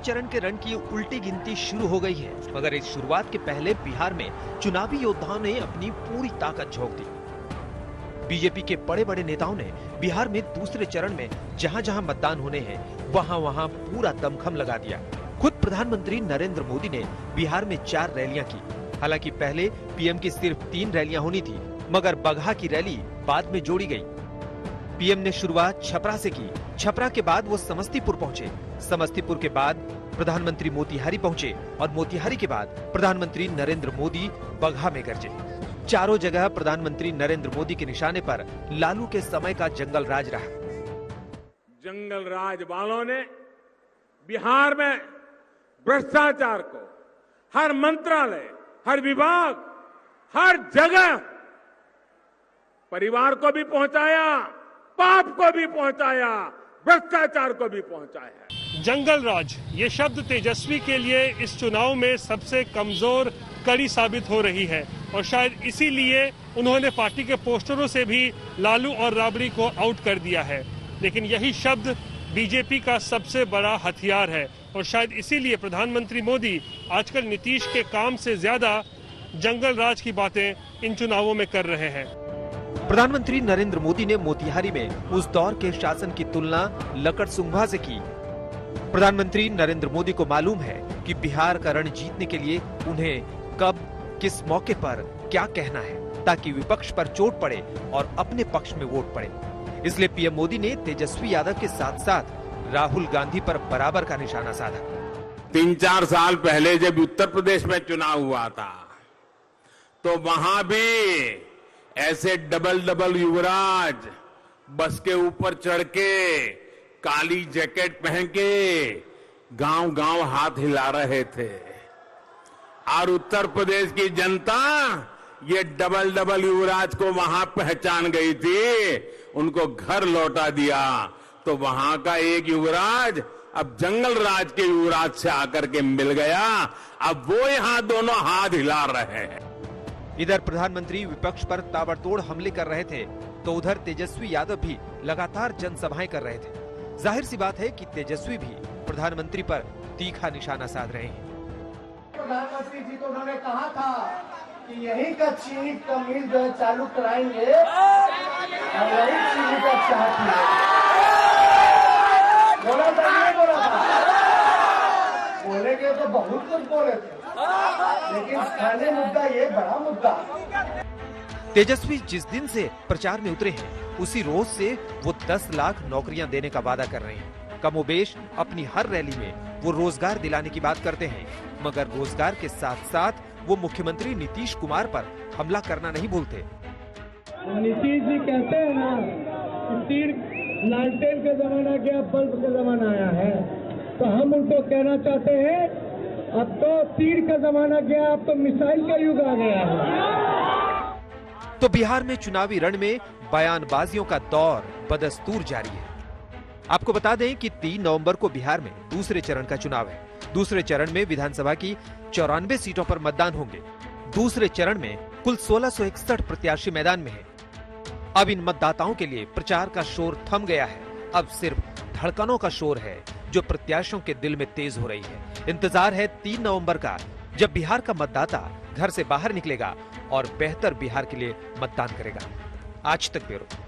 चरण के रण की उल्टी गिनती शुरू हो गई है, मगर इस शुरुआत के पहले बिहार में चुनावी योद्धाओं ने अपनी पूरी ताकत झोंक दी। बीजेपी के बड़े बड़े नेताओं ने बिहार में दूसरे चरण में जहां जहां मतदान होने हैं वहां वहां पूरा दमखम लगा दिया। खुद प्रधानमंत्री नरेंद्र मोदी ने बिहार में 4 रैलियां की। हालांकि पहले पीएम की सिर्फ 3 रैलियां होनी थी, मगर बगहा की रैली बाद में जोड़ी गई। पीएम ने शुरुआत छपरा से की। छपरा के बाद वो समस्तीपुर पहुंचे। समस्तीपुर के बाद प्रधानमंत्री मोतिहारी पहुंचे और मोतिहारी के बाद प्रधानमंत्री नरेंद्र मोदी बगहा में गरजे। चारों जगह प्रधानमंत्री नरेंद्र मोदी के निशाने पर लालू के समय का जंगल राज रहा। जंगल राज वालों ने बिहार में भ्रष्टाचार को हर मंत्रालय, हर विभाग, हर जगह परिवार को भी पहुंचाया, पाप को भी पहुंचाया, भ्रष्टाचार को भी पहुंचाया। जंगल राज ये शब्द तेजस्वी के लिए इस चुनाव में सबसे कमजोर कड़ी साबित हो रही है और शायद इसीलिए उन्होंने पार्टी के पोस्टरों से भी लालू और राबड़ी को आउट कर दिया है। लेकिन यही शब्द बीजेपी का सबसे बड़ा हथियार है और शायद इसीलिए प्रधानमंत्री मोदी आजकल नीतीश के काम से ज्यादा जंगल राज की बातें इन चुनावों में कर रहे हैं। प्रधानमंत्री नरेंद्र मोदी ने मोतिहारी में उस दौर के शासन की तुलना लकड़सुंभा से की। प्रधानमंत्री नरेंद्र मोदी को मालूम है कि बिहार का रण जीतने के लिए उन्हें कब, किस मौके पर क्या कहना है, ताकि विपक्ष पर चोट पड़े और अपने पक्ष में वोट पड़े। इसलिए पीएम मोदी ने तेजस्वी यादव के साथ साथ राहुल गांधी पर बराबर का निशाना साधा। 3-4 साल पहले जब उत्तर प्रदेश में चुनाव हुआ था तो वहां भी ऐसे डबल युवराज बस के ऊपर चढ़ के काली जैकेट पहन के गांव गांव हाथ हिला रहे थे और उत्तर प्रदेश की जनता ये डबल युवराज को वहां पहचान गई थी, उनको घर लौटा दिया। तो वहां का एक युवराज अब जंगल राज के युवराज से आकर के मिल गया। अब वो यहां दोनों हाथ हिला रहे हैं। इधर प्रधानमंत्री विपक्ष पर ताबड़तोड़ हमले कर रहे थे तो उधर तेजस्वी यादव भी लगातार जनसभाएं कर रहे थे। जाहिर सी बात है कि तेजस्वी भी प्रधानमंत्री पर तीखा निशाना साध रहे हैं। प्रधानमंत्री जी तो उन्होंने कहा था कि यही का चीनी का मिल जो है चालू कराएंगे और यही चीनी का चाहती है। बोला था नहीं बोला था? बोले के तो बहुत कुछ बोले थे, लेकिन खाने मुद्दा ये बड़ा मुद्दा। तेजस्वी जिस दिन से प्रचार में उतरे हैं उसी रोज से वो 10 लाख नौकरियां देने का वादा कर रहे हैं। कमोबेश अपनी हर रैली में वो रोजगार दिलाने की बात करते हैं, मगर रोजगार के साथ साथ वो मुख्यमंत्री नीतीश कुमार पर हमला करना नहीं भूलते। नीतीश जी कहते हैं ना कि तीर लालटेन का जमाना गया, बल्ब का जमाना आया है, तो हम उनको कहना चाहते हैं अब तो तीर का जमाना गया, अब तो मिसाइल का युग आ गया है। तो बिहार में चुनावी रण में बयानबाजियों का दौर बदस्तूर जारी है। आपको बता दें कि 3 नवंबर को बिहार में दूसरे चरण का चुनाव है। दूसरे चरण में विधानसभा की 94 सीटों पर मतदान होंगे। दूसरे चरण में कुल 1661 प्रत्याशी मैदान में हैं। अब इन मतदाताओं के लिए प्रचार का शोर थम गया है। अब सिर्फ धड़कनों का शोर है जो प्रत्याशियों के दिल में तेज हो रही है। इंतजार है 3 नवंबर का, जब बिहार का मतदाता घर से बाहर निकलेगा और बेहतर बिहार के लिए मतदान करेगा। आज तक ब्यूरो।